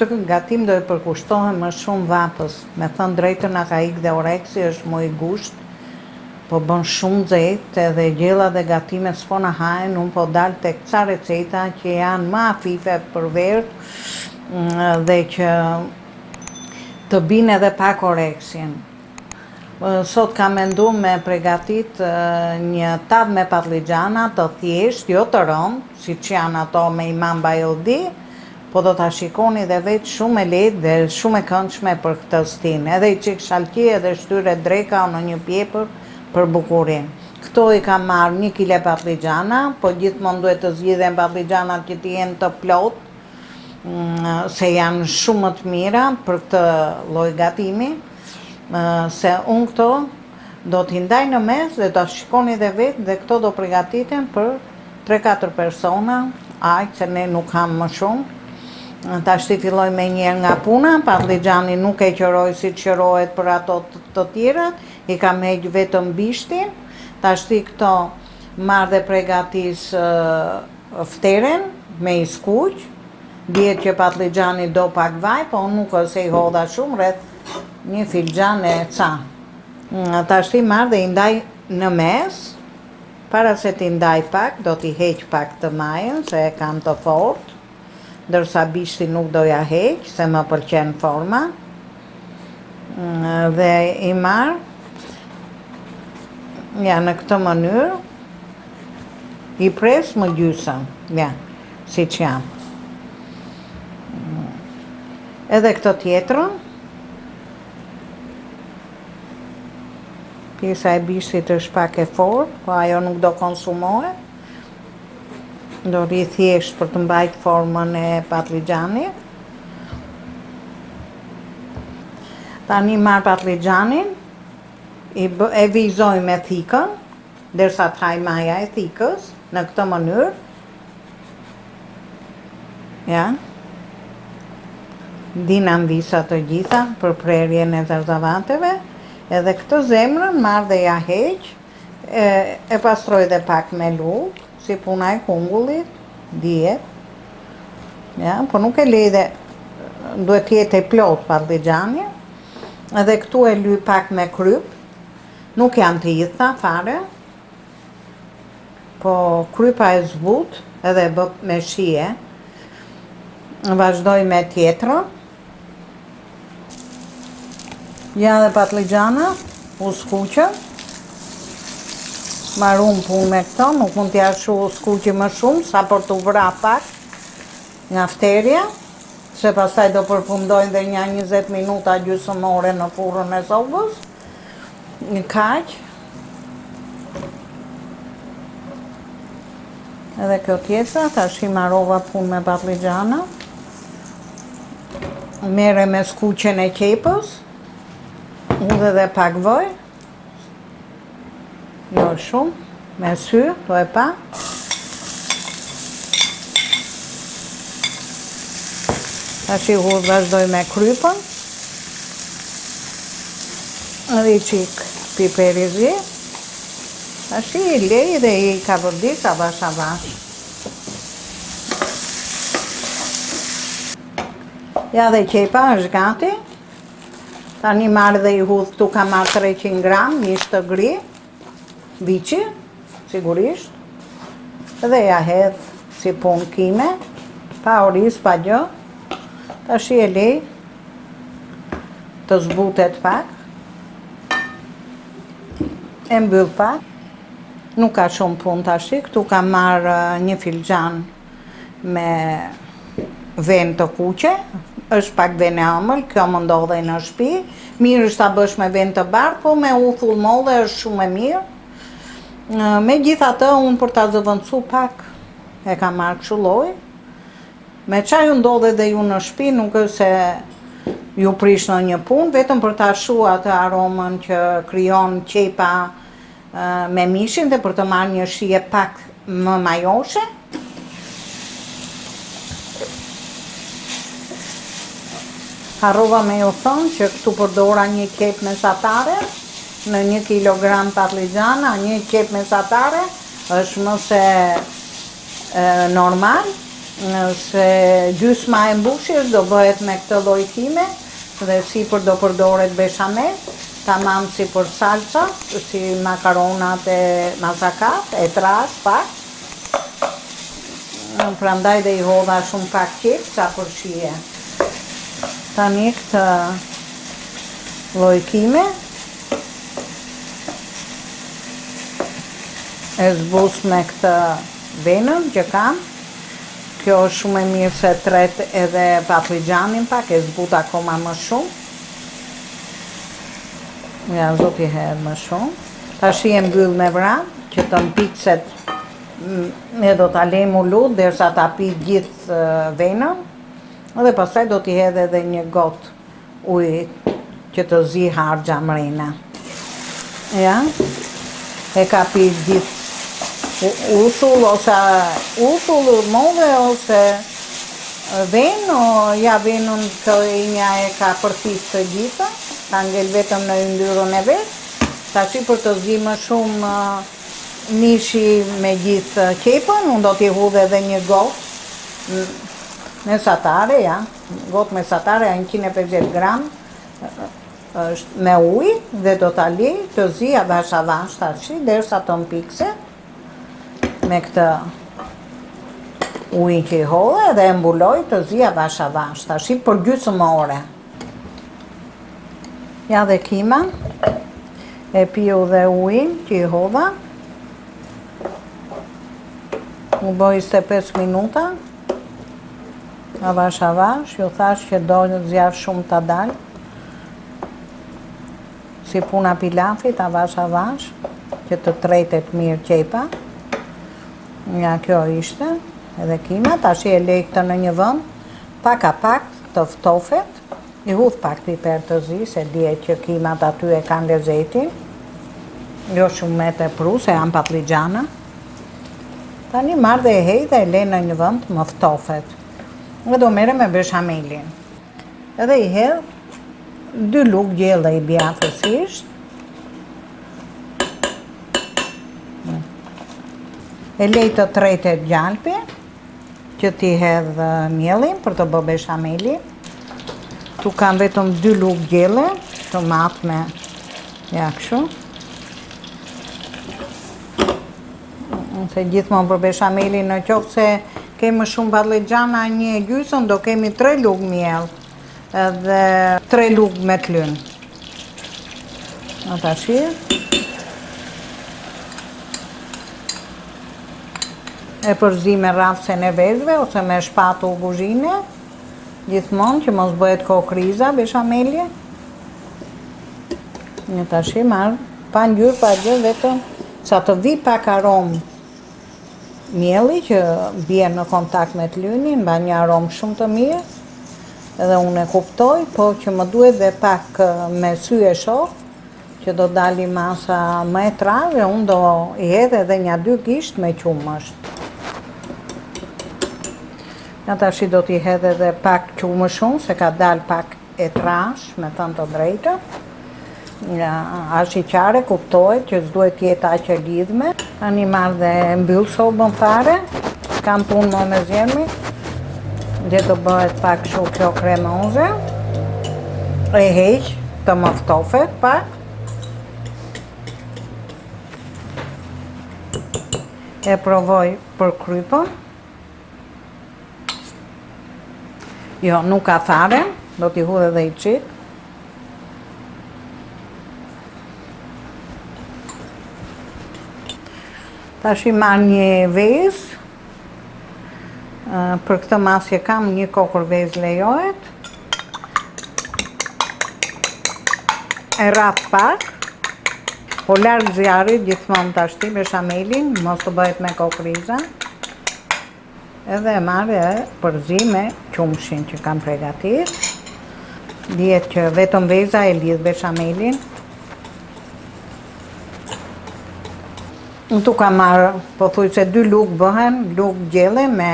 Këtë gatim do e përkushtohem më shumë vapës. Me thënë drejtën a ka ikë dhe oreksi është më i gusht, po bën shumë nxehtë edhe gjella dhe gatimet s'po na hajen, unë po dal tek ca receta që janë më afife për verë dhe që të binë edhe pak oreksin. Sot kam menduar me pregatit një tavë me patligjana të thjesht, jo të rëndë, siç janë ato me imam bayildi, po do ta shikoni dhe vetë shumë e lehtë dhe shumë e këndshme për këtë stin. Edhe i çik shalqi edhe shtyre dreka në një pjepër për bukurinë. Këto i kam marrë 1 kg patligjana, po gjithmonë duhet të zgjidhen patligjanat që të jenë të plot, se janë shumë më të mira për këtë lloj gatimi. Se unë këto do t'i ndaj në mes dhe do shikoni dhe vetë dhe këto do përgatiten për 3-4 persona, aq se ne nuk kam më shumë. Tash ti filloj me njerë nga puna, patligjani nuk e qëroj si qërohet për ato të tjerat, i kam heqë vetëm bishtin, tash ti këto marrë dhe pregatis fteren me i skuq, dihet që patligjani do pak vaj, po nuk ose i hodha shumë, rreth 1 filxhan e ca. Tash ti marrë dhe i ndaj në mes, para se ti ndaj pak, do t'i heq pak të majën, se e kam të fort, ndërsa bishti nuk doja heq, se më pëlqen forma. Dhe i marrë, ja në këtë mënyrë, i pres më gjysëm, ja, si që jam. Edhe këtë tjetrën, pjesa e bishtit është pak e fort, po ajo nuk do konsumohet. Do rri thjesht për të mbajtë formën e patligjanit. Tani marr patligjanin, e vizoj me thikën, derisa të haj maja e thikës, në këtë mënyrë. Ja. Dinam visa të gjitha për prerjen e zarzavateve, edhe këtë zemrën marr dhe ja heq, e pastroj dhe pak me lugë, si puna e kungullit, dihet. Ja, po nuk e lej dhe duhet jetë e plot patligjani. Edhe këtu e lyj pak me kryp, nuk janë të gjitha fare, po krypa e zbut edhe bë me shije. Vazhdoj me tjetrën. Ja dhe patligjana, u skuqën. Marum punë me këto, nuk mund t'ja shu skuqi më shumë, sa për t'u vra pak nga fterja, se pastaj do përfundojnë dhe një 20 minuta gjysmë ore në furrën e sobës. Një kaq. Edhe kjo tjetra, tash i marrova punë me patligjana. Mere me skuqen e qepës, udhe dhe pak voj. Jo shumë, me sy, do e pa. Tash i vazhdoj me krypën. Edhe i qik piperi zi. Tash i lej dhe i ka vërdik avash avash. Ja dhe qepa është gati. Tani marrë dhe i hudh, këtu ka marrë 300 gram, mish të gri. Vici, sigurisht, edhe ja hedh si punë kime, pa oriz, pa gjë. Tash i e lej të zbutet pak, e mbyll pak, nuk ka shumë punë tash. Këtu kam marrë 1 filxhan me ven të kuqe, është pak ven e ëmbël, kjo më ndodhe në shtëpi. Mirë është ta bësh me ven të bardhë, po me uthull molle është shumë e mirë. Me gjitha të, unë për ta zëvëndësu pak, e kam marrë kështu lloj. Me çaj ju ndodhe dhe ju në shtëpi, nuk është se ju prish në një punë, vetëm për ta shu atë aromën që krijon qepa me mishin dhe për të marrë një shije pak më majoshe. Harrova me ju thonë që këtu përdora një qep mesatare, në 1 kilogram patligjana, një qep mesatare, është më se normal, se gjysma e mbushjes do bëhet me këtë lloj kime dhe sipër do përdoret beshamel, tamam si për salsa, si makaronat e masakat, e trash pak. Prandaj dhe I hodha shumë pak qep sa për shije. Tani këtë lloj kime e zbus me këtë venën që kam. Kjo është shumë e mirë se tret edhe paprijanin pak, e zbut akoma më shumë. Ja, zoti herë më shumë. Tash I mbyll me vran, që të mpikset, ne do ta lejmë u lut derisa ta pi gjithë venën, dhe pastaj do t'i hedh edhe një gotë ujë që të zi harxha mrena. Ja, e ka pi gjithë uthull ose uthull modhe ose venë, ja venën që Inja e ka përfit të gjitha, ka ngel vetëm në yndyrën e vet. Tashi për të zi më shumë mishi me gjithë qepën, unë do t'i hudh edhe një gotë mesatare, ja, gotë mesatare, 150 gram është me ujë dhe do t'a lej të zi avash avash tashi derisa të mpikset me këtë ujë që I hodhe dhe e mbuloj të zi avash avash tashi për gjysmë ore. Ja dhe kima, e piu dhe ujin që I hodha. U bë 25 minuta, avash avash, ju thash që do në zjarë shumë të dalë, si puna pilafit, avash avash, që të tretet mirë qepa. Nga kjo ishte, edhe kima, tash e lej këtë në një vend, pak a pak të ftofet, I hudh pak piper të zi, se dihet që kimat aty e kanë lezetin, jo shumë me të pru, se janë paprixana. Tani marrë dhe e hej dhe e le në një vend më ftofet. Dhe do mere me beshamelin. Edhe I hedh 2 lugë gjelle I bjafësisht. E lej të tretet gjalpi, që t'i hedh mielin për të bë beshamelin. Tu kam vetëm 2 lugë gjelle, të matë me kështu. Se gjithmonë për beshamelin në qoftë se kemi shumë patlıgjana 1/2, do kemi 3 lugë miell edhe 3 lugë me klyn. Tashi e përzi me rrafsen e vezëve ose me shpatull kuzhine, gjithmonë që mos bëhet kokriza beshameli. Tashi marr pa ngjyrë, pa gjë, vetëm sa të vi pak aromë mielli që bie në kontakt me klynin, mban një aromë shumë të mirë, edhe unë e kuptoj, po që më duhet dhe pak me sy e shoh, që do dali masa më e trashë, unë do I hedh edhe një 2 gisht me qumësht. Tashi do t'i hedh edhe pak qumëshun, se ka dal pak e trash, me thënë të drejtën. Ashiqare kuptohet që s'duhet jetë aq e lidhme. Tani marrë dhe mbyll sobën fare, kam punë më me zjermi, dhe do bëhet pak shu kjo kremoze, e heq të më ftofet pak. E provoj për krypën. Jo, nuk ka fare, do t'i hudh edhe I qik. Tash I marr një vezë, për këtë masje kam një kokër vezë lejohet, e rraf pak, po larg zjarit gjithmonë tashti beshamelin, mos të bëhet me kokriza, edhe e marr e përzi me qumshin që kam pregatit. Dihet që vetëm veza e lidh beshamelin. Tu kam marrë, po thuj se 2 lugë bëhen, lugë gjelle me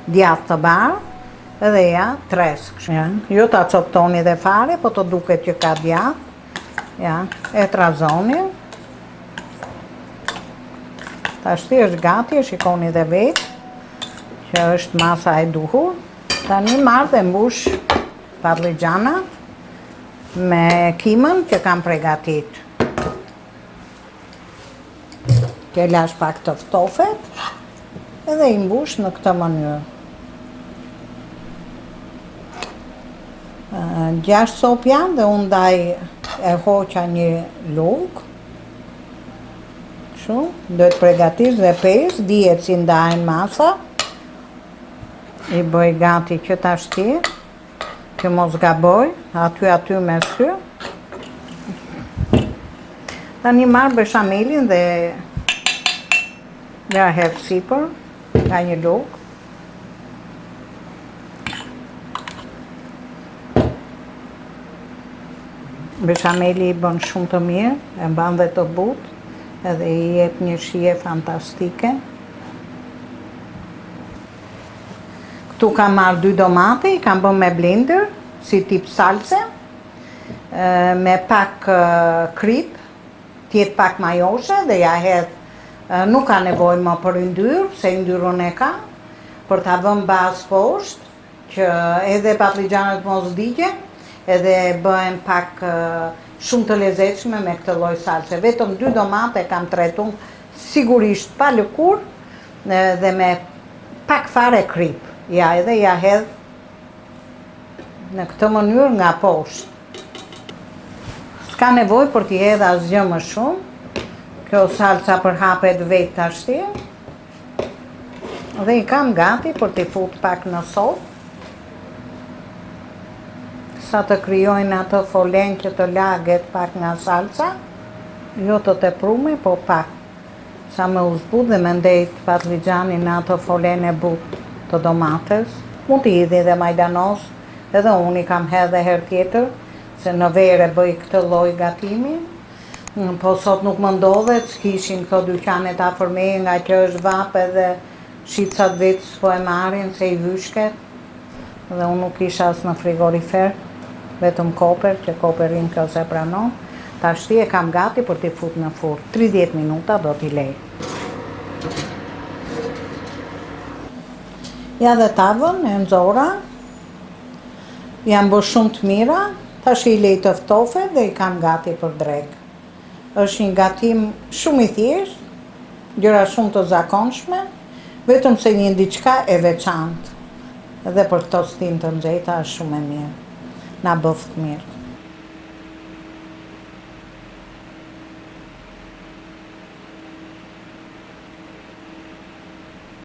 djathë të barë, edhe ja, 3. Ja. Jo ta coptoni dhe fare, po të duket që ka djathë. Ja, e trazoni. Tashti është gati, e shikoni dhe vetë, që është masa e duhur. Tani marr dhe mbush patligjanat me kimën që kam përgatit. Që lash pak të ftofet edhe i mbush në këtë mënyrë. 6 sop janë dhe unë ndaj e hoqa një lugë. Kështu, do të përgatish dhe 5, dihet si ndajnë masa. I bëj gati që tashti, që mos gaboj, aty me sy. Tani marr beshamelin dhe ja hedh sipër nga një lugë. Beshameli i bën shumë të mirë, e mban dhe të butë, edhe i jep një shije fantastike. Këtu kam marrë 2 domate, i kam bën me blender, si tip salse, me pak krip, tjetë pak majoshe dhe ja hedh. Nuk ka nevojë më për yndyrë, se yndyrën e ka, për ta vënë bazë poshtë, që edhe patligjanët mos digjen, edhe bëhen pak shumë të lezetshme me këtë lloj salse. Vetëm 2 domate kam tretuar, sigurisht pa lëkurë dhe me pak fare krip. Ja, edhe ja hedh në këtë mënyrë nga poshtë. S'ka nevojë për t'i hedh asgjë më shumë. Kjo salsa përhapet vetë tashti. Dhe i kam gati për t'i fut pak në sop. Sa të krijojnë atë folen që të laget pak nga salsa. Jo të teprume, po pak. Sa me uzbut dhe me ndejt patligjanin në atë folen e but të domates. Mund t'i hidhi dhe majdanos, edhe unë i kam hedhe herë tjetër, se në verë bëj këtë lloj gatimi. Po sot nuk më ndodhet, s'kishin këto dyqanet afër meje nga që është vap edhe shitcat vetë s'po e marrin se i vyshket. Dhe unë nuk isha as në frigorifer, vetëm koper, që koperin kjo se pranon. Tashti e kam gati për t'i fut në furrë. 30 minuta do t'i lej. Ja dhe tavën e nxora. Jam bërë shumë të mira, tash i lej të ftofet dhe i kam gati për drek. Është një gatim shumë i thjeshtë, gjëra shumë të zakonshme, vetëm se një diçka e veçantë. Edhe për këto stin të nxehta është shumë e mirë. Na bëft mirë.